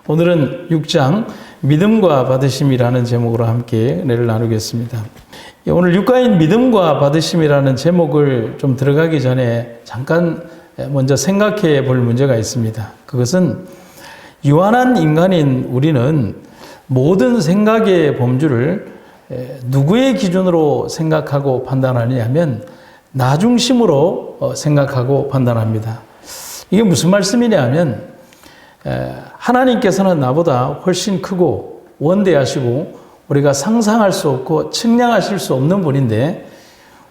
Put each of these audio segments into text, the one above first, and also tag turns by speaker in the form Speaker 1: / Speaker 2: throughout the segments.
Speaker 1: 오늘은 6장 믿음과 받으심이라는 제목으로 함께 은혜를 나누겠습니다. 오늘 육가인 믿음과 받으심이라는 제목을 좀 들어가기 전에 잠깐 먼저 생각해 볼 문제가 있습니다. 그것은 유한한 인간인 우리는 모든 생각의 범주를 누구의 기준으로 생각하고 판단하느냐면 나 중심으로 생각하고 판단합니다. 이게 무슨 말씀이냐 하면 하나님께서는 나보다 훨씬 크고 원대하시고 우리가 상상할 수 없고 측량하실 수 없는 분인데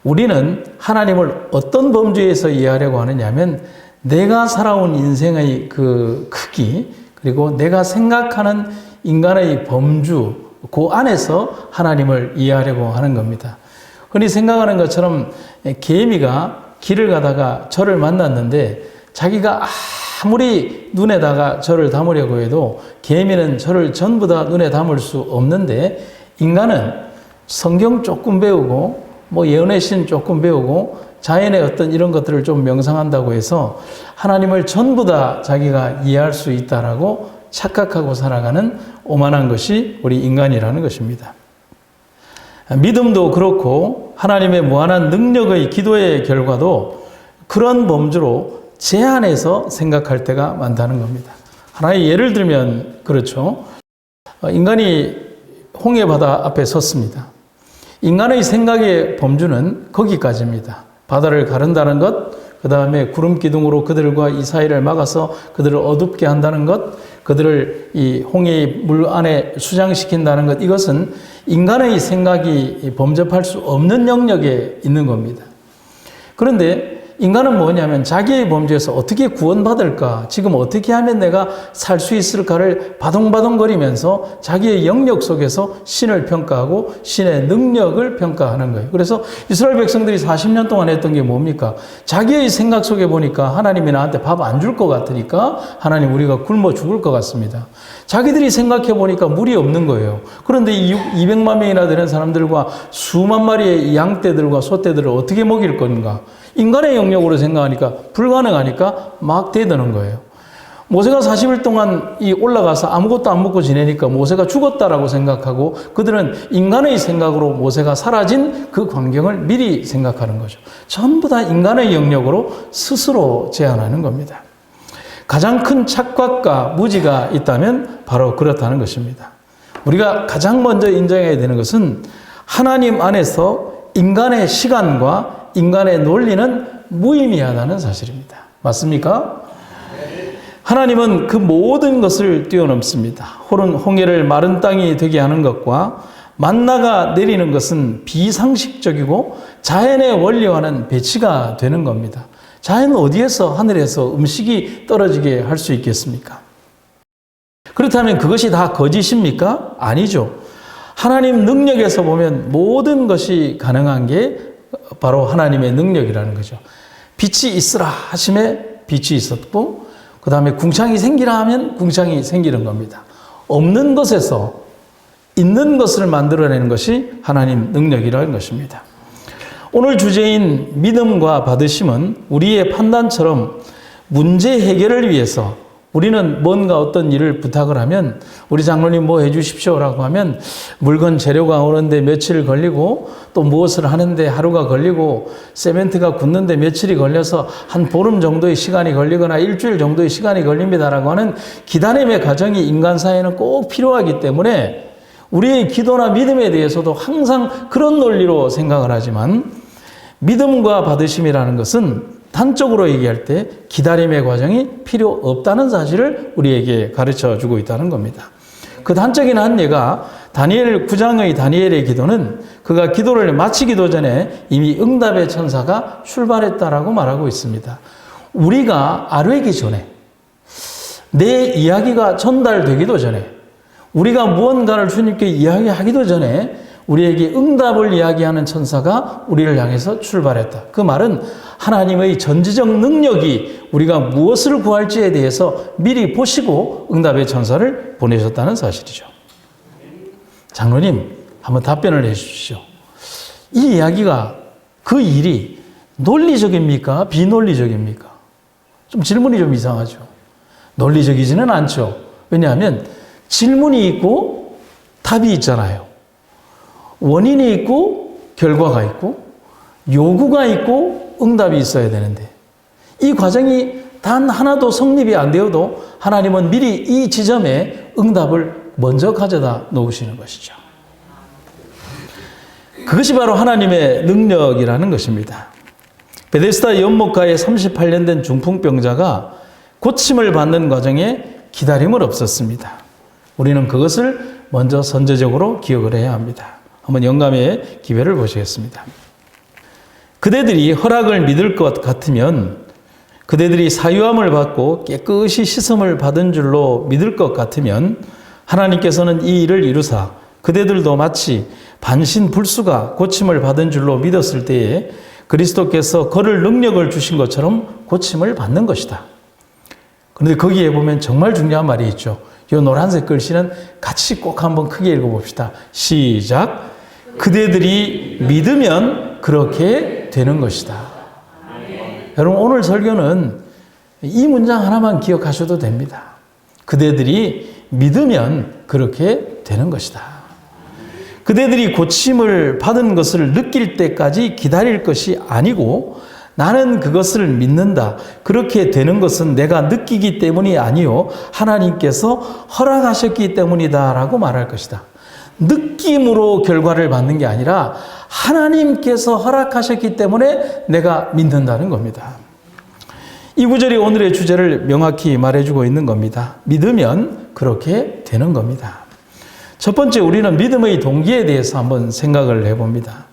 Speaker 1: 우리는 하나님을 어떤 범주에서 이해하려고 하느냐 하면 내가 살아온 인생의 그 크기 그리고 내가 생각하는 인간의 범주 그 안에서 하나님을 이해하려고 하는 겁니다. 흔히 생각하는 것처럼 개미가 길을 가다가 저를 만났는데 자기가 아무리 눈에다가 저를 담으려고 해도 개미는 저를 전부 다 눈에 담을 수 없는데 인간은 성경 조금 배우고 예언의 신 조금 배우고 자연의 어떤 이런 것들을 좀 명상한다고 해서 하나님을 전부 다 자기가 이해할 수 있다라고 착각하고 살아가는 오만한 것이 우리 인간이라는 것입니다. 믿음도 그렇고 하나님의 무한한 능력의 기도의 결과도 그런 범주로 제한해서 생각할 때가 많다는 겁니다. 하나의 예를 들면 그렇죠. 인간이 홍해바다 앞에 섰습니다. 인간의 생각의 범주는 거기까지입니다. 바다를 가른다는 것, 그 다음에 구름 기둥으로 그들과 이 사이를 막아서 그들을 어둡게 한다는 것, 그들을 이 홍해의 물 안에 수장시킨다는 것, 이것은 인간의 생각이 범접할 수 없는 영역에 있는 겁니다. 그런데 인간은 뭐냐면 자기의 범주에서 어떻게 구원받을까, 지금 어떻게 하면 내가 살 수 있을까를 바동바동거리면서 자기의 영역 속에서 신을 평가하고 신의 능력을 평가하는 거예요. 그래서 이스라엘 백성들이 40년 동안 했던 게 뭡니까? 자기의 생각 속에 보니까 하나님이 나한테 밥 안 줄 것 같으니까 하나님 우리가 굶어 죽을 것 같습니다. 자기들이 생각해 보니까 물이 없는 거예요. 그런데 이 200만 명이나 되는 사람들과 수만 마리의 양떼들과 소떼들을 어떻게 먹일 건가? 인간의 영역으로 생각하니까 불가능하니까 막 대드는 거예요. 모세가 40일 동안 올라가서 아무것도 안 먹고 지내니까 모세가 죽었다라고 생각하고 그들은 인간의 생각으로 모세가 사라진 그 광경을 미리 생각하는 거죠. 전부 다 인간의 영역으로 스스로 제한하는 겁니다. 가장 큰 착각과 무지가 있다면 바로 그렇다는 것입니다. 우리가 가장 먼저 인정해야 되는 것은 하나님 안에서 인간의 시간과 인간의 논리는 무의미하다는 사실입니다. 맞습니까? 하나님은 그 모든 것을 뛰어넘습니다. 홍해를 마른 땅이 되게 하는 것과 만나가 내리는 것은 비상식적이고 자연의 원리와는 배치가 되는 겁니다. 자연은 어디에서 하늘에서 음식이 떨어지게 할 수 있겠습니까? 그렇다면 그것이 다 거짓입니까? 아니죠. 하나님 능력에서 보면 모든 것이 가능한 게 바로 하나님의 능력이라는 거죠. 빛이 있으라 하심에 빛이 있었고 그 다음에 궁창이 생기라 하면 궁창이 생기는 겁니다. 없는 것에서 있는 것을 만들어내는 것이 하나님 능력이라는 것입니다. 오늘 주제인 믿음과 받으심은 우리의 판단처럼 문제 해결을 위해서 우리는 뭔가 어떤 일을 부탁을 하면 우리 장로님 뭐 해주십시오라고 하면 물건 재료가 오는데 며칠 걸리고 또 무엇을 하는데 하루가 걸리고 세멘트가 굳는데 며칠이 걸려서 한 보름 정도의 시간이 걸리거나 일주일 정도의 시간이 걸립니다라고 하는 기다림의 과정이 인간 사회에는 꼭 필요하기 때문에 우리의 기도나 믿음에 대해서도 항상 그런 논리로 생각을 하지만 믿음과 받으심이라는 것은 단적으로 얘기할 때 기다림의 과정이 필요 없다는 사실을 우리에게 가르쳐 주고 있다는 겁니다. 그 단적인 한 예가 다니엘 9장의 다니엘의 기도는 그가 기도를 마치기도 전에 이미 응답의 천사가 출발했다라고 말하고 있습니다. 우리가 아뢰기 전에 내 이야기가 전달되기도 전에 우리가 무언가를 주님께 이야기하기도 전에 우리에게 응답을 이야기하는 천사가 우리를 향해서 출발했다. 그 말은 하나님의 전지적 능력이 우리가 무엇을 구할지에 대해서 미리 보시고 응답의 천사를 보내셨다는 사실이죠. 장로님, 한번 답변을 해 주십시오. 이 이야기가 그 일이 논리적입니까? 비논리적입니까? 좀 질문이 좀 이상하죠. 논리적이지는 않죠. 왜냐하면 질문이 있고 답이 있잖아요. 원인이 있고 결과가 있고 요구가 있고 응답이 있어야 되는데 이 과정이 단 하나도 성립이 안 되어도 하나님은 미리 이 지점에 응답을 먼저 가져다 놓으시는 것이죠. 그것이 바로 하나님의 능력이라는 것입니다. 베데스다 연못가에 38년 된 중풍병자가 고침을 받는 과정에 기다림은 없었습니다. 우리는 그것을 먼저 선제적으로 기억을 해야 합니다. 한번 영감의 기회를 보시겠습니다. 그대들이 허락을 믿을 것 같으면, 그대들이 사유함을 받고 깨끗이 씻음을 받은 줄로 믿을 것 같으면 하나님께서는 이 일을 이루사 그대들도 마치 반신불수가 고침을 받은 줄로 믿었을 때에 그리스도께서 걸을 능력을 주신 것처럼 고침을 받는 것이다. 그런데 거기에 보면 정말 중요한 말이 있죠. 이 노란색 글씨는 같이 꼭 한번 크게 읽어봅시다. 시작. 그대들이 믿으면 그렇게 되는 것이다. 여러분, 오늘 설교는 이 문장 하나만 기억하셔도 됩니다. 그대들이 믿으면 그렇게 되는 것이다. 그대들이 고침을 받은 것을 느낄 때까지 기다릴 것이 아니고 나는 그것을 믿는다. 그렇게 되는 것은 내가 느끼기 때문이 아니요 하나님께서 허락하셨기 때문이다 라고 말할 것이다. 느낌으로 결과를 받는 게 아니라 하나님께서 허락하셨기 때문에 내가 믿는다는 겁니다. 이 구절이 오늘의 주제를 명확히 말해주고 있는 겁니다. 믿으면 그렇게 되는 겁니다. 첫 번째, 우리는 믿음의 동기에 대해서 한번 생각을 해봅니다.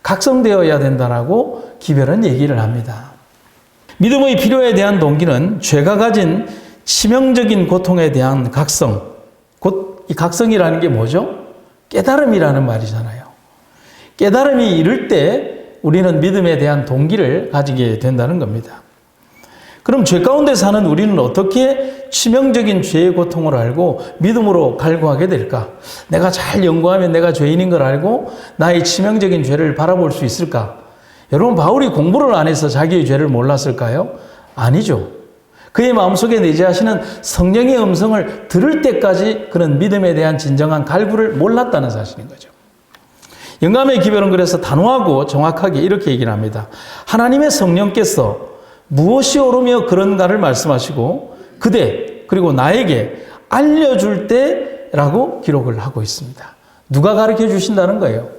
Speaker 1: 각성되어야 된다라고 기별은 얘기를 합니다. 믿음의 필요에 대한 동기는 죄가 가진 치명적인 고통에 대한 각성, 곧 이 각성이라는 게 뭐죠? 깨달음이라는 말이잖아요. 깨달음이 이를 때 우리는 믿음에 대한 동기를 가지게 된다는 겁니다. 그럼 죄 가운데 사는 우리는 어떻게 치명적인 죄의 고통을 알고 믿음으로 갈구하게 될까? 내가 잘 연구하면 내가 죄인인 걸 알고 나의 치명적인 죄를 바라볼 수 있을까? 여러분, 바울이 공부를 안 해서 자기의 죄를 몰랐을까요? 아니죠. 그의 마음속에 내재하시는 성령의 음성을 들을 때까지 그는 믿음에 대한 진정한 갈구를 몰랐다는 사실인 거죠. 영감의 기별은 그래서 단호하고 정확하게 이렇게 얘기를 합니다. 하나님의 성령께서 무엇이 옳으며 그런가를 말씀하시고 그대 그리고 나에게 알려줄 때라고 기록을 하고 있습니다. 누가 가르쳐 주신다는 거예요?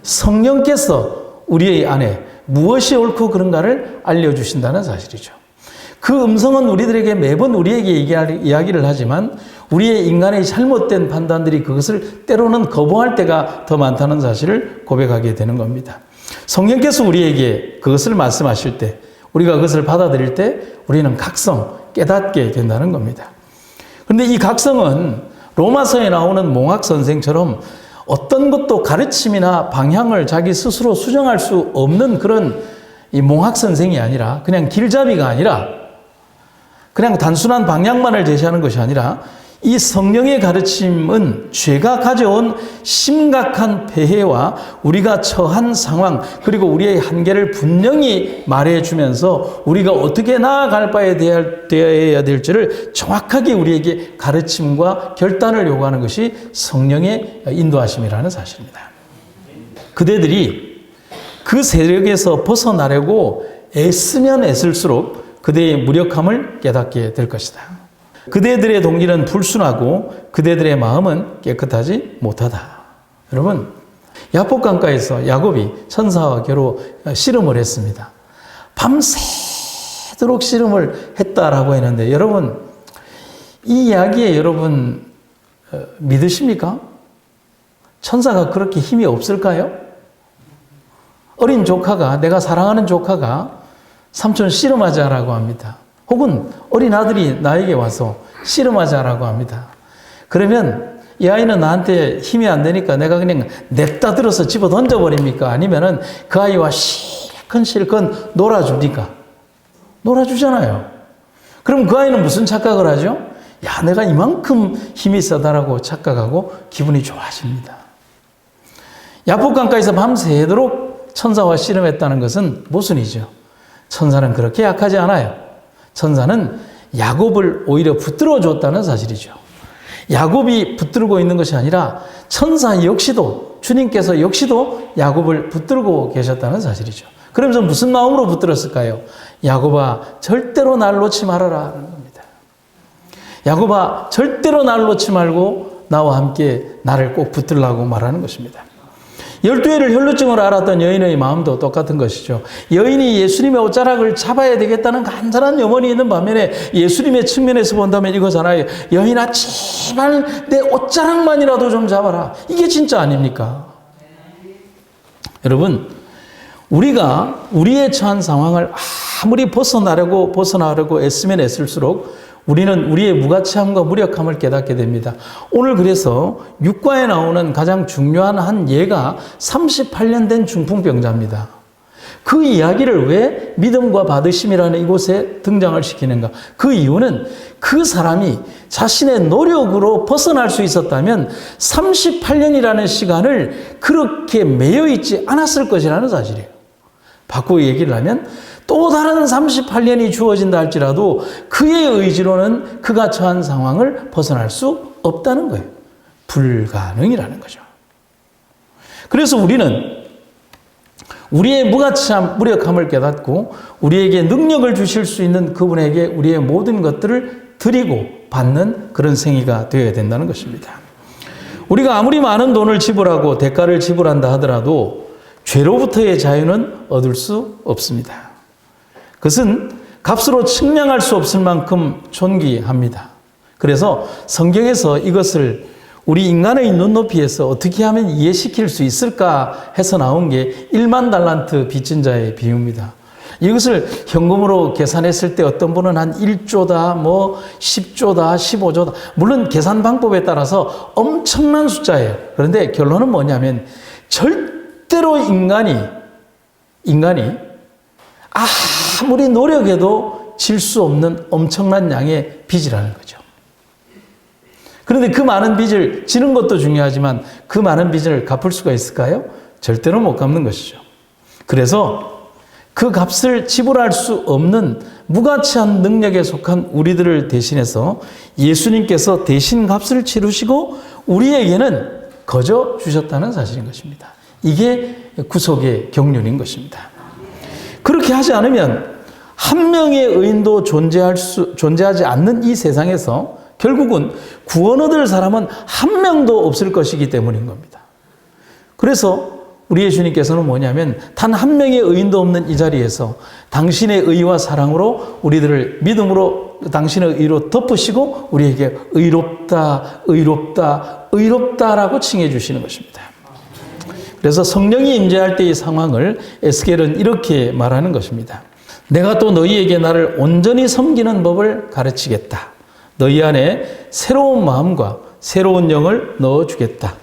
Speaker 1: 성령께서 우리의 안에 무엇이 옳고 그런가를 알려주신다는 사실이죠. 그 음성은 우리들에게 매번 우리에게 이야기를 하지만 우리의 인간의 잘못된 판단들이 그것을 때로는 거부할 때가 더 많다는 사실을 고백하게 되는 겁니다. 성령께서 우리에게 그것을 말씀하실 때, 우리가 그것을 받아들일 때 우리는 각성, 깨닫게 된다는 겁니다. 그런데 이 각성은 로마서에 나오는 몽학 선생처럼 어떤 것도 가르침이나 방향을 자기 스스로 수정할 수 없는 그런 이 몽학 선생이 아니라, 그냥 길잡이가 아니라, 그냥 단순한 방향만을 제시하는 것이 아니라 이 성령의 가르침은 죄가 가져온 심각한 폐해와 우리가 처한 상황, 그리고 우리의 한계를 분명히 말해주면서 우리가 어떻게 나아갈 바에 되어야 될지를 정확하게 우리에게 가르침과 결단을 요구하는 것이 성령의 인도하심이라는 사실입니다. 그대들이 그 세력에서 벗어나려고 애쓰면 애쓸수록 그대의 무력함을 깨닫게 될 것이다. 그대들의 동기는 불순하고 그대들의 마음은 깨끗하지 못하다. 여러분, 야복강가에서 야곱이 천사와 겨루 씨름을 했습니다. 밤새도록 씨름을 했다라고 했는데, 여러분, 이 이야기에 여러분 믿으십니까? 천사가 그렇게 힘이 없을까요? 어린 조카가, 내가 사랑하는 조카가 삼촌 씨름하자라고 합니다. 혹은 어린 아들이 나에게 와서 씨름하자라고 합니다. 그러면 이 아이는 나한테 힘이 안 되니까 내가 그냥 냅다 들어서 집어 던져버립니까? 아니면은 그 아이와 실컷 놀아줍니까? 놀아주잖아요. 그럼 그 아이는 무슨 착각을 하죠? 야, 내가 이만큼 힘이 세다라고 착각하고 기분이 좋아집니다. 야복강가에서 밤새도록 천사와 씨름했다는 것은 모순이죠. 천사는 그렇게 약하지 않아요. 천사는 야곱을 오히려 붙들어 줬다는 사실이죠. 야곱이 붙들고 있는 것이 아니라 천사 역시도 주님께서 역시도 야곱을 붙들고 계셨다는 사실이죠. 그러면서 무슨 마음으로 붙들었을까요? 야곱아 절대로 날 놓지 말아라 하는 겁니다. 야곱아 절대로 날 놓지 말고 나와 함께 나를 꼭 붙들라고 말하는 것입니다. 12해를 혈루증으로 앓았던 여인의 마음도 똑같은 것이죠. 여인이 예수님의 옷자락을 잡아야 되겠다는 간절한 염원이 있는 반면에 예수님의 측면에서 본다면 이거잖아요. 여인아 제발 내 옷자락만이라도 좀 잡아라. 이게 진짜 아닙니까? 여러분 우리가 우리의 처한 상황을 아무리 벗어나려고 애쓰면 애쓸수록 우리는 우리의 무가치함과 무력함을 깨닫게 됩니다. 오늘 그래서 육과에 나오는 가장 중요한 한 예가 38년 된 중풍병자입니다. 그 이야기를 왜 믿음과 받으심이라는 이곳에 등장을 시키는가? 그 이유는 그 사람이 자신의 노력으로 벗어날 수 있었다면 38년이라는 시간을 그렇게 매여 있지 않았을 것이라는 사실이에요. 바꾸어 얘기를 하면 또 다른 38년이 주어진다 할지라도 그의 의지로는 그가 처한 상황을 벗어날 수 없다는 거예요. 불가능이라는 거죠. 그래서 우리는 우리의 무가치함, 무력함을 깨닫고 우리에게 능력을 주실 수 있는 그분에게 우리의 모든 것들을 드리고 받는 그런 생애가 되어야 된다는 것입니다. 우리가 아무리 많은 돈을 지불하고 대가를 지불한다 하더라도 죄로부터의 자유는 얻을 수 없습니다. 그것은 값으로 측량할 수 없을 만큼 존귀합니다. 그래서 성경에서 이것을 우리 인간의 눈높이에서 어떻게 하면 이해시킬 수 있을까 해서 나온 게 1만 달란트 빚진 자의 비유입니다. 이것을 현금으로 계산했을 때 어떤 분은 한 1조다, 10조다, 15조다. 물론 계산 방법에 따라서 엄청난 숫자예요. 그런데 결론은 뭐냐면 절대로 인간이 아무리 노력해도 질 수 없는 엄청난 양의 빚이라는 거죠. 그런데 그 많은 빚을 지는 것도 중요하지만 그 많은 빚을 갚을 수가 있을까요? 절대로 못 갚는 것이죠. 그래서 그 값을 지불할 수 없는 무가치한 능력에 속한 우리들을 대신해서 예수님께서 대신 값을 치르시고 우리에게는 거저 주셨다는 사실인 것입니다. 이게 구속의 경륜인 것입니다. 그렇게 하지 않으면 한 명의 의인도 존재하지 않는 이 세상에서 결국은 구원 얻을 사람은 한 명도 없을 것이기 때문인 겁니다. 그래서 우리 예수님께서는 뭐냐면 단 한 명의 의인도 없는 이 자리에서 당신의 의와 사랑으로 우리들을 믿음으로 당신의 의로 덮으시고 우리에게 의롭다, 의롭다, 의롭다라고 칭해 주시는 것입니다. 그래서 성령이 임재할 때의 상황을 에스겔은 이렇게 말하는 것입니다. 내가 또 너희에게 나를 온전히 섬기는 법을 가르치겠다. 너희 안에 새로운 마음과 새로운 영을 넣어주겠다.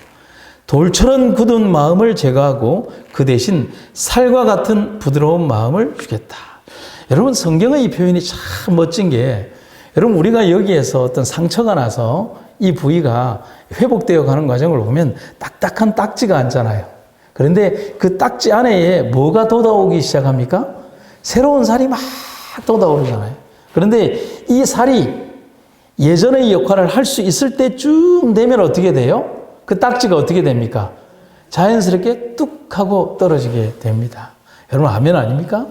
Speaker 1: 돌처럼 굳은 마음을 제거하고 그 대신 살과 같은 부드러운 마음을 주겠다. 여러분 성경의 이 표현이 참 멋진 게 여러분 우리가 여기에서 어떤 상처가 나서 이 부위가 회복되어 가는 과정을 보면 딱딱한 딱지가 앉잖아요. 그런데 그 딱지 안에 뭐가 돋아오기 시작합니까? 새로운 살이 막 돋아오르잖아요. 그런데 이 살이 예전의 역할을 할 수 있을 때쯤 되면 어떻게 돼요? 그 딱지가 어떻게 됩니까? 자연스럽게 뚝 하고 떨어지게 됩니다. 여러분 아멘 아닙니까?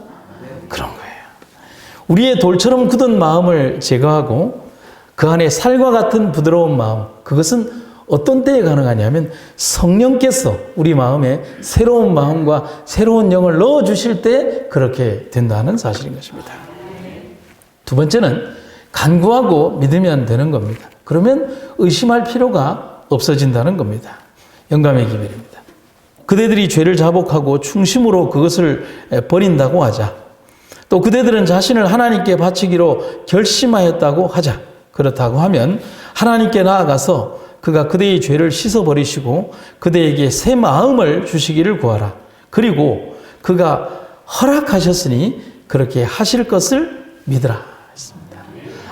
Speaker 1: 그런 거예요. 우리의 돌처럼 굳은 마음을 제거하고 그 안에 살과 같은 부드러운 마음, 그것은 어떤 때에 가능하냐면 성령께서 우리 마음에 새로운 마음과 새로운 영을 넣어주실 때 그렇게 된다는 사실인 것입니다. 두 번째는 간구하고 믿으면 되는 겁니다. 그러면 의심할 필요가 없어진다는 겁니다. 영감의 기별입니다. 그대들이 죄를 자복하고 충심으로 그것을 버린다고 하자. 또 그대들은 자신을 하나님께 바치기로 결심하였다고 하자. 그렇다고 하면 하나님께 나아가서 그가 그대의 죄를 씻어버리시고 그대에게 새 마음을 주시기를 구하라. 그리고 그가 허락하셨으니 그렇게 하실 것을 믿으라 했습니다.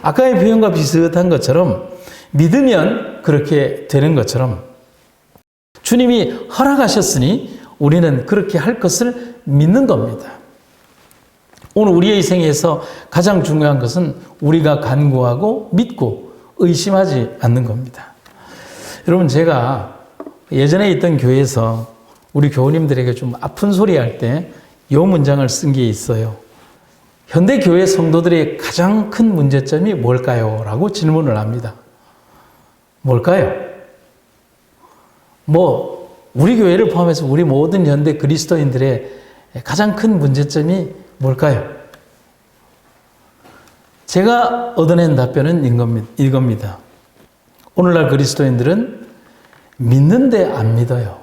Speaker 1: 아까의 표현과 비슷한 것처럼 믿으면 그렇게 되는 것처럼 주님이 허락하셨으니 우리는 그렇게 할 것을 믿는 겁니다. 오늘 우리의 생에서 가장 중요한 것은 우리가 간구하고 믿고 의심하지 않는 겁니다. 여러분, 제가 예전에 있던 교회에서 우리 교우님들에게 좀 아픈 소리 할 때 이 문장을 쓴 게 있어요. 현대 교회 성도들의 가장 큰 문제점이 뭘까요? 라고 질문을 합니다. 뭘까요? 우리 교회를 포함해서 우리 모든 현대 그리스도인들의 가장 큰 문제점이 뭘까요? 제가 얻어낸 답변은 이겁니다. 오늘날 그리스도인들은 믿는데 안 믿어요.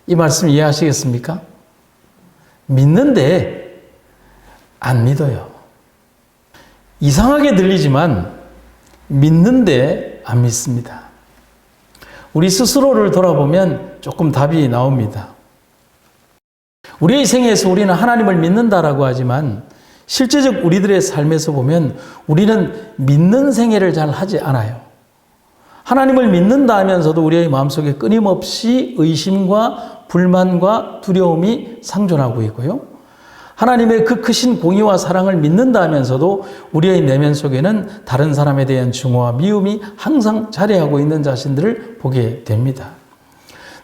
Speaker 1: 이 말씀 이해하시겠습니까? 믿는데 안 믿어요. 이상하게 들리지만 믿는데 안 믿습니다. 우리 스스로를 돌아보면 조금 답이 나옵니다. 우리의 생애에서 우리는 하나님을 믿는다라고 하지만 실제적 우리들의 삶에서 보면 우리는 믿는 생애를 잘 하지 않아요. 하나님을 믿는다 하면서도 우리의 마음속에 끊임없이 의심과 불만과 두려움이 상존하고 있고요. 하나님의 그 크신 공의와 사랑을 믿는다 하면서도 우리의 내면 속에는 다른 사람에 대한 증오와 미움이 항상 자리하고 있는 자신들을 보게 됩니다.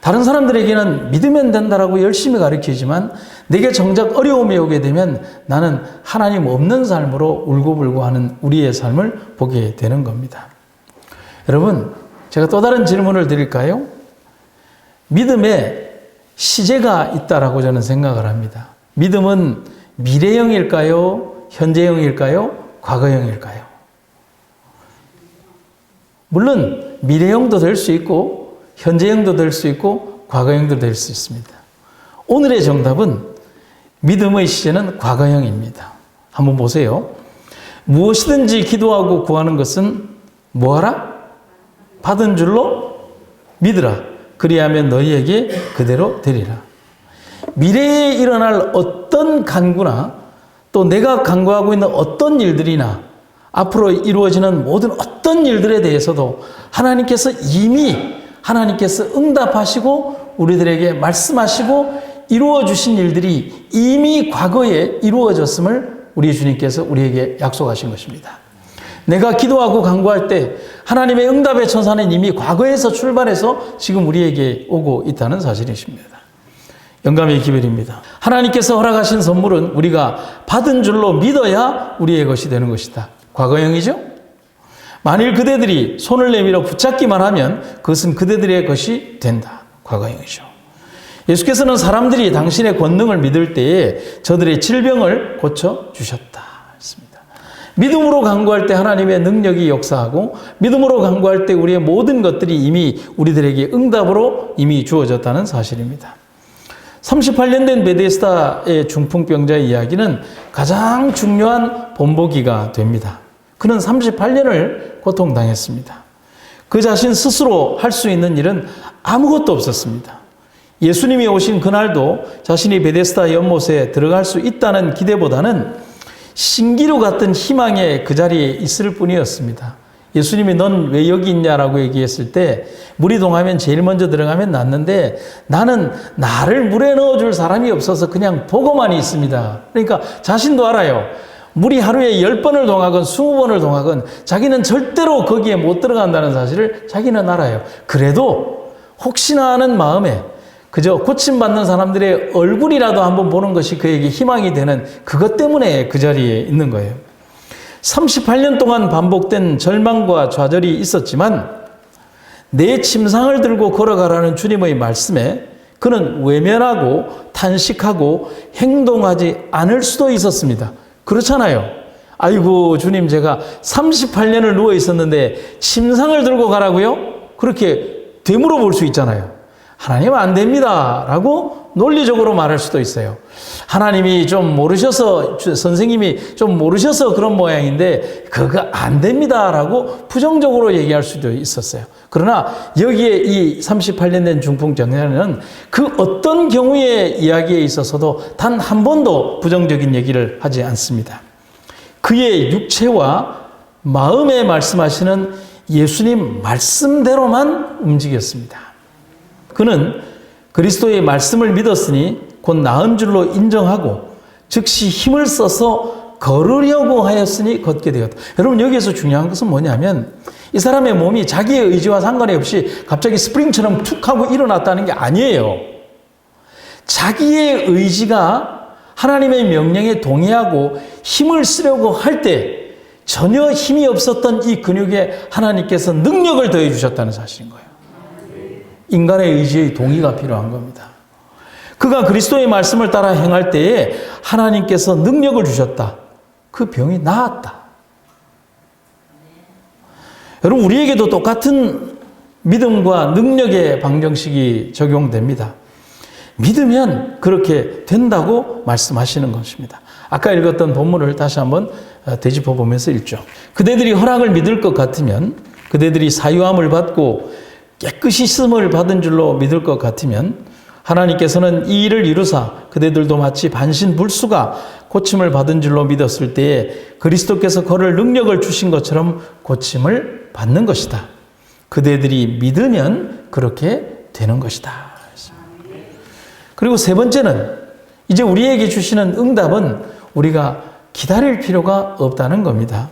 Speaker 1: 다른 사람들에게는 믿으면 된다라고 열심히 가르치지만 내게 정작 어려움이 오게 되면 나는 하나님 없는 삶으로 울고불고 하는 우리의 삶을 보게 되는 겁니다. 여러분, 제가 또 다른 질문을 드릴까요? 믿음에 시제가 있다라고 저는 생각을 합니다. 믿음은 미래형일까요? 현재형일까요? 과거형일까요? 물론 미래형도 될 수 있고 현재형도 될 수 있고 과거형도 될 수 있습니다. 오늘의 정답은 믿음의 시제는 과거형입니다. 한번 보세요. 무엇이든지 기도하고 구하는 것은 뭐하라? 받은 줄로 믿으라. 그리하면 너희에게 그대로 되리라. 미래에 일어날 어떤 간구나 또 내가 간구하고 있는 어떤 일들이나 앞으로 이루어지는 모든 어떤 일들에 대해서도 하나님께서 이미 응답하시고 우리들에게 말씀하시고 이루어 주신 일들이 이미 과거에 이루어졌음을 우리 주님께서 우리에게 약속하신 것입니다. 내가 기도하고 간구할 때 하나님의 응답의 천사는 이미 과거에서 출발해서 지금 우리에게 오고 있다는 사실이십니다. 영감의 기별입니다. 하나님께서 허락하신 선물은 우리가 받은 줄로 믿어야 우리의 것이 되는 것이다. 과거형이죠? 만일 그대들이 손을 내밀어 붙잡기만 하면 그것은 그대들의 것이 된다. 과거형이죠. 예수께서는 사람들이 당신의 권능을 믿을 때에 저들의 질병을 고쳐주셨다. 믿음으로 간구할 때 하나님의 능력이 역사하고 믿음으로 간구할 때 우리의 모든 것들이 이미 우리들에게 응답으로 이미 주어졌다는 사실입니다. 38년 된 베데스다의 중풍병자의 이야기는 가장 중요한 본보기가 됩니다. 그는 38년을 고통당했습니다. 그 자신 스스로 할 수 있는 일은 아무것도 없었습니다. 예수님이 오신 그날도 자신이 베데스다 연못에 들어갈 수 있다는 기대보다는 신기루 같은 희망에 그 자리에 있을 뿐이었습니다. 예수님이 넌 왜 여기 있냐라고 얘기했을 때 물이 동하면 제일 먼저 들어가면 낫는데 나는 나를 물에 넣어줄 사람이 없어서 그냥 보고만 있습니다. 그러니까 자신도 알아요. 물이 하루에 10번을 동하건 20번을 동하건 자기는 절대로 거기에 못 들어간다는 사실을 자기는 알아요. 그래도 혹시나 하는 마음에 그저 고침받는 사람들의 얼굴이라도 한번 보는 것이 그에게 희망이 되는 그것 때문에 그 자리에 있는 거예요. 38년 동안 반복된 절망과 좌절이 있었지만 내 침상을 들고 걸어가라는 주님의 말씀에 그는 외면하고 탄식하고 행동하지 않을 수도 있었습니다. 그렇잖아요. 아이고 주님 제가 38년을 누워 있었는데 침상을 들고 가라고요? 그렇게 되물어 볼 수 있잖아요. 하나님 안 됩니다 라고 논리적으로 말할 수도 있어요. 하나님이 좀 모르셔서 선생님이 좀 모르셔서 그런 모양인데 그거 안 됩니다 라고 부정적으로 얘기할 수도 있었어요. 그러나 여기에 이 38년 된 중풍병자는 그 어떤 경우의 이야기에 있어서도 단 한 번도 부정적인 얘기를 하지 않습니다. 그의 육체와 마음에 말씀하시는 예수님 말씀대로만 움직였습니다. 그는 그리스도의 말씀을 믿었으니 곧 나은 줄로 인정하고 즉시 힘을 써서 걸으려고 하였으니 걷게 되었다. 여러분, 여기에서 중요한 것은 뭐냐면 이 사람의 몸이 자기의 의지와 상관이 없이 갑자기 스프링처럼 툭 하고 일어났다는 게 아니에요. 자기의 의지가 하나님의 명령에 동의하고 힘을 쓰려고 할 때 전혀 힘이 없었던 이 근육에 하나님께서 능력을 더해 주셨다는 사실인 거예요. 인간의 의지의 동의가 필요한 겁니다. 그가 그리스도의 말씀을 따라 행할 때에 하나님께서 능력을 주셨다. 그 병이 나았다. 여러분, 우리에게도 똑같은 믿음과 능력의 방정식이 적용됩니다. 믿으면 그렇게 된다고 말씀하시는 것입니다. 아까 읽었던 본문을 다시 한번 되짚어 보면서 읽죠. 그대들이 허락을 믿을 것 같으면, 그대들이 사유함을 받고 깨끗이 씻음을 받은 줄로 믿을 것 같으면 하나님께서는 이 일을 이루사 그대들도 마치 반신불수가 고침을 받은 줄로 믿었을 때에 그리스도께서 그를 능력을 주신 것처럼 고침을 받는 것이다. 그대들이 믿으면 그렇게 되는 것이다. 그리고 세 번째는 이제 우리에게 주시는 응답은 우리가 기다릴 필요가 없다는 겁니다.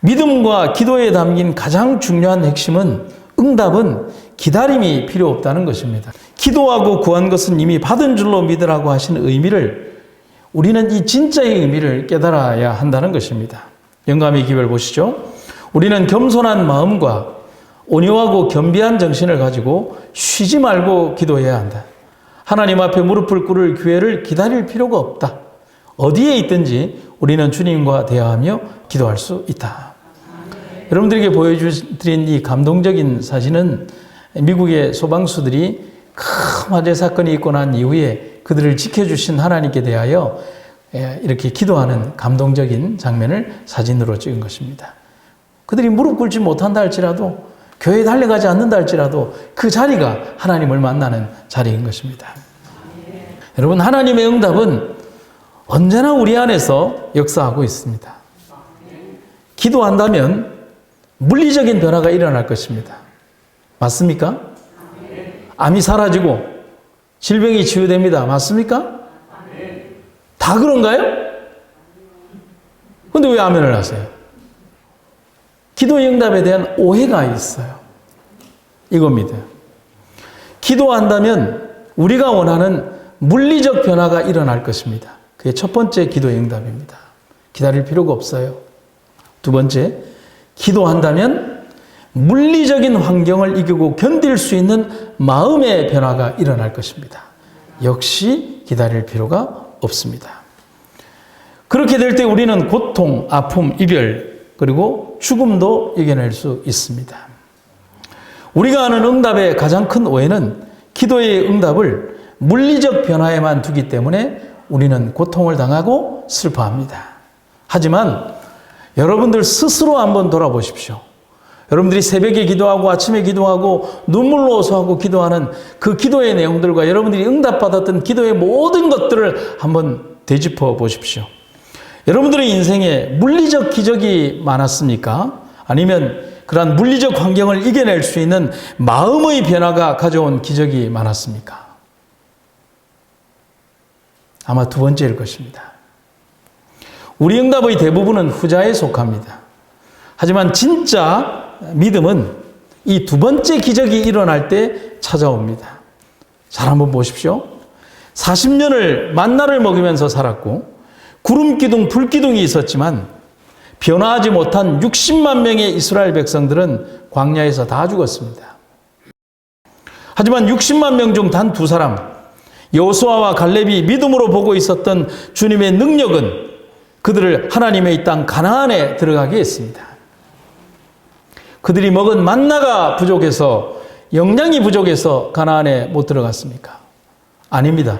Speaker 1: 믿음과 기도에 담긴 가장 중요한 핵심은 응답은 기다림이 필요 없다는 것입니다. 기도하고 구한 것은 이미 받은 줄로 믿으라고 하신 의미를, 우리는 이 진짜의 의미를 깨달아야 한다는 것입니다. 영감의 기별 보시죠. 우리는 겸손한 마음과 온유하고 겸비한 정신을 가지고 쉬지 말고 기도해야 한다. 하나님 앞에 무릎을 꿇을 기회를 기다릴 필요가 없다. 어디에 있든지 우리는 주님과 대화하며 기도할 수 있다. 여러분들에게 보여드린 이 감동적인 사진은 미국의 소방수들이 큰 화재 사건이 있고 난 이후에 그들을 지켜주신 하나님께 대하여 이렇게 기도하는 감동적인 장면을 사진으로 찍은 것입니다. 그들이 무릎 꿇지 못한다 할지라도, 교회에 달려가지 않는다 할지라도 그 자리가 하나님을 만나는 자리인 것입니다. 여러분, 하나님의 응답은 언제나 우리 안에서 역사하고 있습니다. 기도한다면 물리적인 변화가 일어날 것입니다. 맞습니까? 암이 사라지고 질병이 치유됩니다. 맞습니까? 다 그런가요? 근데 왜 아멘을 하세요? 기도의 응답에 대한 오해가 있어요. 이겁니다. 기도한다면 우리가 원하는 물리적 변화가 일어날 것입니다. 그게 첫 번째 기도의 응답입니다. 기다릴 필요가 없어요. 두 번째, 기도한다면 물리적인 환경을 이기고 견딜 수 있는 마음의 변화가 일어날 것입니다. 역시 기다릴 필요가 없습니다. 그렇게 될 때 우리는 고통, 아픔, 이별, 그리고 죽음도 이겨낼 수 있습니다. 우리가 아는 응답의 가장 큰 오해는 기도의 응답을 물리적 변화에만 두기 때문에 우리는 고통을 당하고 슬퍼합니다. 하지만 여러분들 스스로 한번 돌아보십시오. 여러분들이 새벽에 기도하고 아침에 기도하고 눈물로 호소하고 기도하는 그 기도의 내용들과 여러분들이 응답받았던 기도의 모든 것들을 한번 되짚어 보십시오. 여러분들의 인생에 물리적 기적이 많았습니까? 아니면 그러한 물리적 환경을 이겨낼 수 있는 마음의 변화가 가져온 기적이 많았습니까? 아마 두 번째일 것입니다. 우리 응답의 대부분은 후자에 속합니다. 하지만 진짜 믿음은 이 두 번째 기적이 일어날 때 찾아옵니다. 잘 한번 보십시오. 40년을 만나를 먹으면서 살았고 구름기둥, 불기둥이 있었지만 변화하지 못한 60만 명의 이스라엘 백성들은 광야에서 다 죽었습니다. 하지만 60만 명 중 단 두 사람, 여호수아와 갈렙이 믿음으로 보고 있었던 주님의 능력은 그들을 하나님의 땅 가나안에 들어가게 했습니다. 그들이 먹은 만나가 부족해서, 영양이 부족해서 가나안에 못 들어갔습니까? 아닙니다.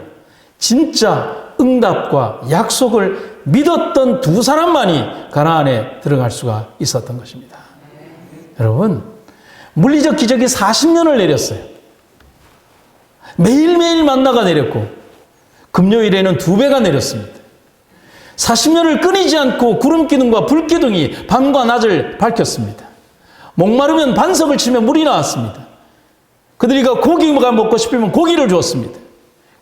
Speaker 1: 진짜 응답과 약속을 믿었던 두 사람만이 가나안에 들어갈 수가 있었던 것입니다. 여러분, 물리적 기적이 40년을 내렸어요. 매일매일 만나가 내렸고 금요일에는 2배가 내렸습니다. 40년을 끊이지 않고 구름기둥과 불기둥이 밤과 낮을 밝혔습니다. 목마르면 반석을 치며 물이 나왔습니다. 그들이가 고기가 먹고 싶으면 고기를 주었습니다.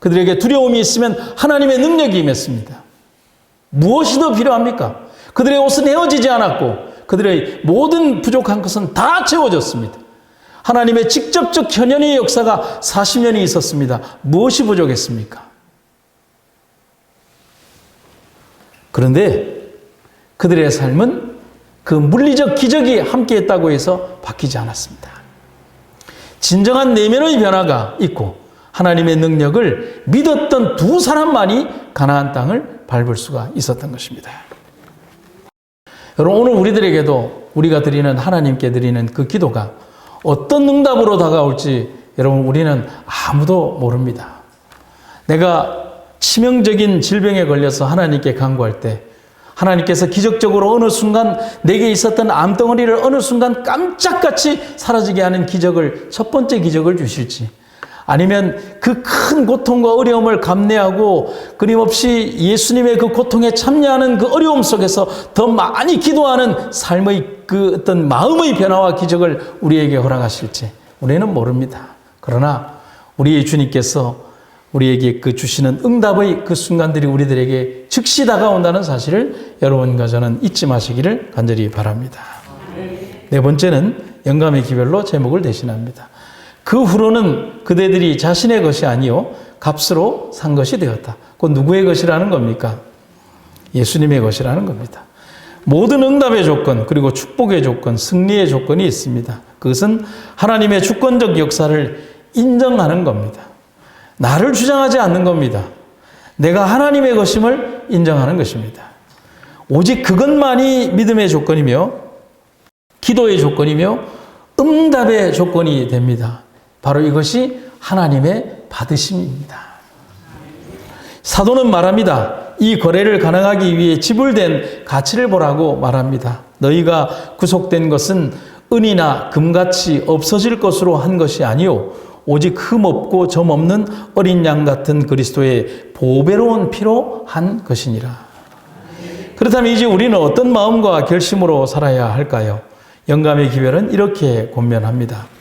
Speaker 1: 그들에게 두려움이 있으면 하나님의 능력이 임했습니다. 무엇이 더 필요합니까? 그들의 옷은 헤어지지 않았고 그들의 모든 부족한 것은 다 채워졌습니다. 하나님의 직접적 현현의 역사가 40년이 있었습니다. 무엇이 부족했습니까? 그런데 그들의 삶은 그 물리적 기적이 함께했다고 해서 바뀌지 않았습니다. 진정한 내면의 변화가 있고 하나님의 능력을 믿었던 두 사람만이 가나안 땅을 밟을 수가 있었던 것입니다. 여러분, 오늘 우리들에게도 우리가 드리는 하나님께 드리는 그 기도가 어떤 응답으로 다가올지 여러분 우리는 아무도 모릅니다. 내가 치명적인 질병에 걸려서 하나님께 간구할 때 하나님께서 기적적으로 어느 순간 내게 있었던 암덩어리를 어느 순간 깜짝같이 사라지게 하는 기적을, 첫 번째 기적을 주실지, 아니면 그 큰 고통과 어려움을 감내하고 끊임없이 예수님의 그 고통에 참여하는 그 어려움 속에서 더 많이 기도하는 삶의 그 어떤 마음의 변화와 기적을 우리에게 허락하실지 우리는 모릅니다. 그러나 우리의 주님께서 우리에게 그 주시는 응답의 그 순간들이 우리들에게 즉시 다가온다는 사실을 여러분과 저는 잊지 마시기를 간절히 바랍니다. 네 번째는 영감의 기별로 제목을 대신합니다. 그 후로는 그대들이 자신의 것이 아니요 값으로 산 것이 되었다. 곧 누구의 것이라는 겁니까? 예수님의 것이라는 겁니다. 모든 응답의 조건, 그리고 축복의 조건, 승리의 조건이 있습니다. 그것은 하나님의 주권적 역사를 인정하는 겁니다. 나를 주장하지 않는 겁니다. 내가 하나님의 것임을 인정하는 것입니다. 오직 그것만이 믿음의 조건이며 기도의 조건이며 응답의 조건이 됩니다. 바로 이것이 하나님의 받으심입니다. 사도는 말합니다. 이 거래를 가능하기 위해 지불된 가치를 보라고 말합니다. 너희가 구속된 것은 은이나 금같이 없어질 것으로 한 것이 아니요 오직 흠 없고 점 없는 어린 양 같은 그리스도의 보배로운 피로 한 것이니라. 그렇다면 이제 우리는 어떤 마음과 결심으로 살아야 할까요? 영감의 기별은 이렇게 권면합니다.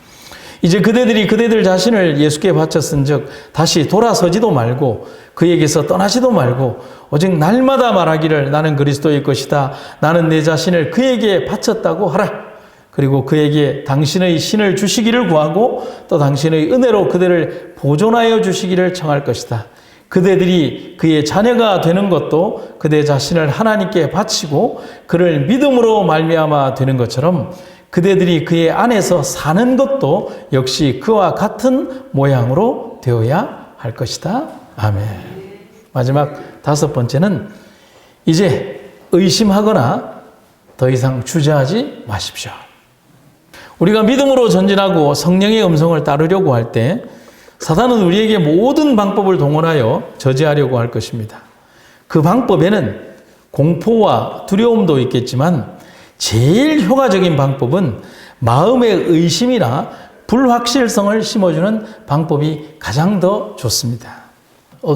Speaker 1: 이제 그대들이 그대들 자신을 예수께 바쳤은즉 다시 돌아서지도 말고 그에게서 떠나지도 말고 오직 날마다 말하기를 나는 그리스도의 것이다. 나는 내 자신을 그에게 바쳤다고 하라. 그리고 그에게 당신의 신을 주시기를 구하고 또 당신의 은혜로 그들을 보존하여 주시기를 청할 것이다. 그대들이 그의 자녀가 되는 것도 그대 자신을 하나님께 바치고 그를 믿음으로 말미암아 되는 것처럼 그대들이 그의 안에서 사는 것도 역시 그와 같은 모양으로 되어야 할 것이다. 아멘. 마지막 다섯 번째는 이제 의심하거나 더 이상 주저하지 마십시오. 우리가 믿음으로 전진하고 성령의 음성을 따르려고 할 때 사단은 우리에게 모든 방법을 동원하여 저지하려고 할 것입니다. 그 방법에는 공포와 두려움도 있겠지만 제일 효과적인 방법은 마음의 의심이나 불확실성을 심어주는 방법이 가장 더 좋습니다.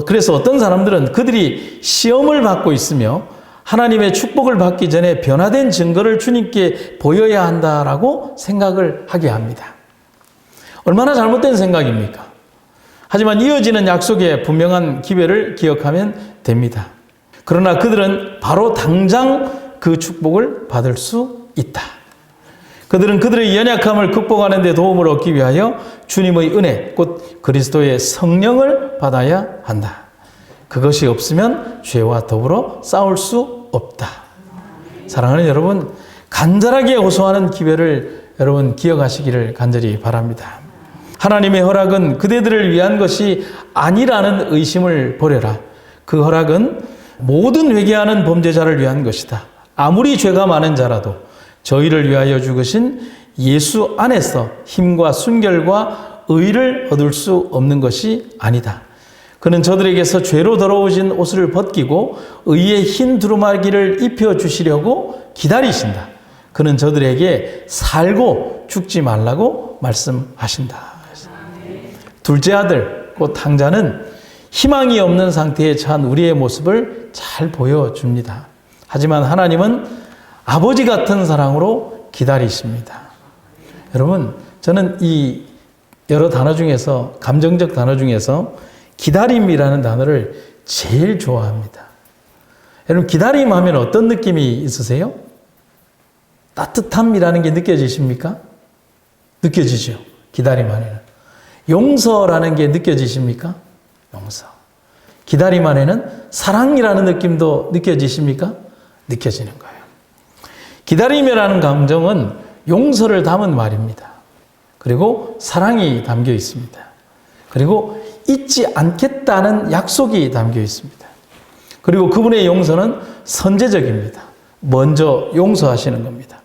Speaker 1: 그래서 어떤 사람들은 그들이 시험을 받고 있으며 하나님의 축복을 받기 전에 변화된 증거를 주님께 보여야 한다라고 생각을 하게 합니다. 얼마나 잘못된 생각입니까? 하지만 이어지는 약속의 분명한 기별을 기억하면 됩니다. 그러나 그들은 바로 당장 그 축복을 받을 수 있다. 그들은 그들의 연약함을 극복하는 데 도움을 얻기 위하여 주님의 은혜, 곧 그리스도의 성령을 받아야 한다. 그것이 없으면 죄와 더불어 싸울 수 없다. 사랑하는 여러분, 간절하게 호소하는 기별을 여러분 기억하시기를 간절히 바랍니다. 하나님의 허락은 그대들을 위한 것이 아니라는 의심을 버려라. 그 허락은 모든 회개하는 범죄자를 위한 것이다. 아무리 죄가 많은 자라도 저희를 위하여 죽으신 예수 안에서 힘과 순결과 의를 얻을 수 없는 것이 아니다. 그는 저들에게서 죄로 더러워진 옷을 벗기고 의의 흰 두루마기를 입혀주시려고 기다리신다. 그는 저들에게 살고 죽지 말라고 말씀하신다. 둘째 아들, 곧 탕자는 희망이 없는 상태에 처한 우리의 모습을 잘 보여줍니다. 하지만 하나님은 아버지 같은 사랑으로 기다리십니다. 여러분, 저는 이 여러 단어 중에서, 감정적 단어 중에서 기다림이라는 단어를 제일 좋아합니다. 여러분, 기다림 하면 어떤 느낌이 있으세요? 따뜻함이라는 게 느껴지십니까? 느껴지죠. 기다림 안에는. 용서라는 게 느껴지십니까? 용서. 기다림 안에는 사랑이라는 느낌도 느껴지십니까? 느껴지는 거예요. 기다림이라는 감정은 용서를 담은 말입니다. 그리고 사랑이 담겨 있습니다. 그리고 잊지 않겠다는 약속이 담겨 있습니다. 그리고 그분의 용서는 선제적입니다. 먼저 용서하시는 겁니다.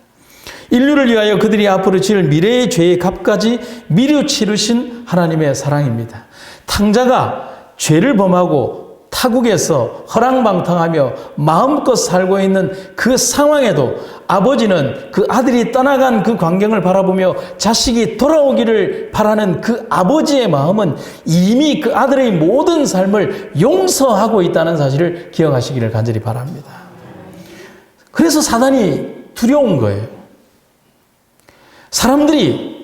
Speaker 1: 인류를 위하여 그들이 앞으로 지을 미래의 죄의 값까지 미리 치르신 하나님의 사랑입니다. 탕자가 죄를 범하고 타국에서 허랑방탕하며 마음껏 살고 있는 그 상황에도 아버지는 그 아들이 떠나간 그 광경을 바라보며 자식이 돌아오기를 바라는 그 아버지의 마음은 이미 그 아들의 모든 삶을 용서하고 있다는 사실을 기억하시기를 간절히 바랍니다. 그래서 사단이 두려운 거예요. 사람들이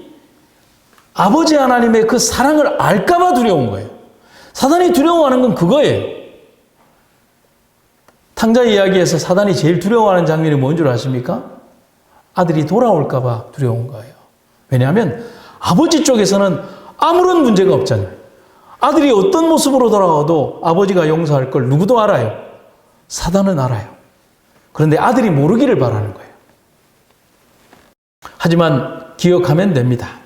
Speaker 1: 아버지 하나님의 그 사랑을 알까봐 두려운 거예요. 사단이 두려워하는 건 그거예요. 탕자 이야기에서 사단이 제일 두려워하는 장면이 뭔 줄 아십니까? 아들이 돌아올까봐 두려운 거예요. 왜냐하면 아버지 쪽에서는 아무런 문제가 없잖아요. 아들이 어떤 모습으로 돌아와도 아버지가 용서할 걸 누구도 알아요. 사단은 알아요. 그런데 아들이 모르기를 바라는 거예요. 하지만 기억하면 됩니다.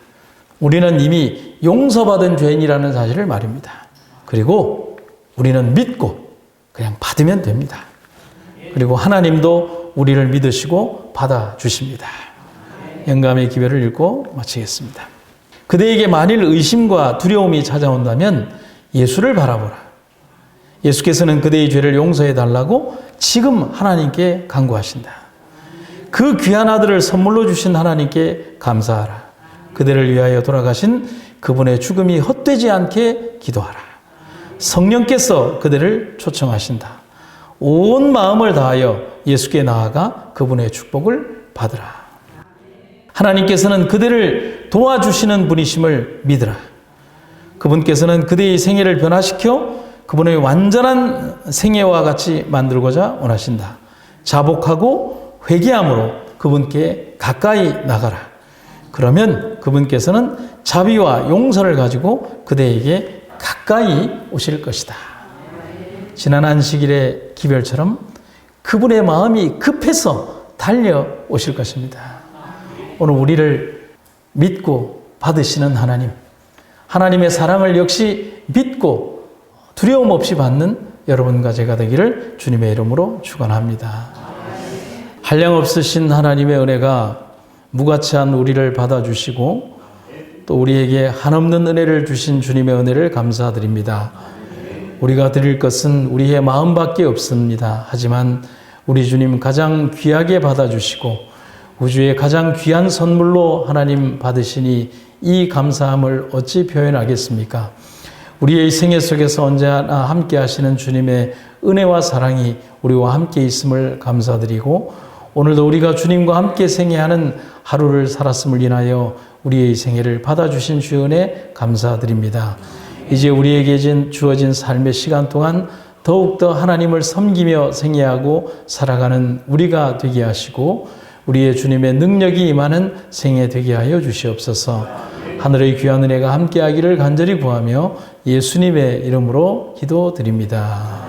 Speaker 1: 우리는 이미 용서받은 죄인이라는 사실을 말입니다. 그리고 우리는 믿고 그냥 받으면 됩니다. 그리고 하나님도 우리를 믿으시고 받아주십니다. 영감의 기별을 읽고 마치겠습니다. 그대에게 만일 의심과 두려움이 찾아온다면 예수를 바라보라. 예수께서는 그대의 죄를 용서해 달라고 지금 하나님께 간구하신다. 그 귀한 아들을 선물로 주신 하나님께 감사하라. 그대를 위하여 돌아가신 그분의 죽음이 헛되지 않게 기도하라. 성령께서 그대를 초청하신다. 온 마음을 다하여 예수께 나아가 그분의 축복을 받으라. 하나님께서는 그대를 도와주시는 분이심을 믿으라. 그분께서는 그대의 생애를 변화시켜 그분의 완전한 생애와 같이 만들고자 원하신다. 자복하고 회개함으로 그분께 가까이 나가라. 그러면 그분께서는 자비와 용서를 가지고 그대에게 가까이 오실 것이다. 지난 안식일의 기별처럼 그분의 마음이 급해서 달려오실 것입니다. 오늘 우리를 믿고 받으시는 하나님, 하나님의 사랑을 역시 믿고 두려움 없이 받는 여러분과 제가 되기를 주님의 이름으로 축원합니다. 한량없으신 하나님의 은혜가 무가치한 우리를 받아주시고 또 우리에게 한없는 은혜를 주신 주님의 은혜를 감사드립니다. 우리가 드릴 것은 우리의 마음밖에 없습니다. 하지만 우리 주님 가장 귀하게 받아주시고 우주의 가장 귀한 선물로 하나님 받으시니 이 감사함을 어찌 표현하겠습니까? 우리의 생애 속에서 언제나 함께 하시는 주님의 은혜와 사랑이 우리와 함께 있음을 감사드리고 오늘도 우리가 주님과 함께 생애하는 하루를 살았음을 인하여 우리의 생애를 받아주신 주의 은혜 감사드립니다. 이제 우리에게 주어진 삶의 시간 동안 더욱더 하나님을 섬기며 생애하고 살아가는 우리가 되게 하시고 우리의 주님의 능력이 임하는 생애 되게 하여 주시옵소서. 하늘의 귀한 은혜가 함께하기를 간절히 구하며 예수님의 이름으로 기도드립니다.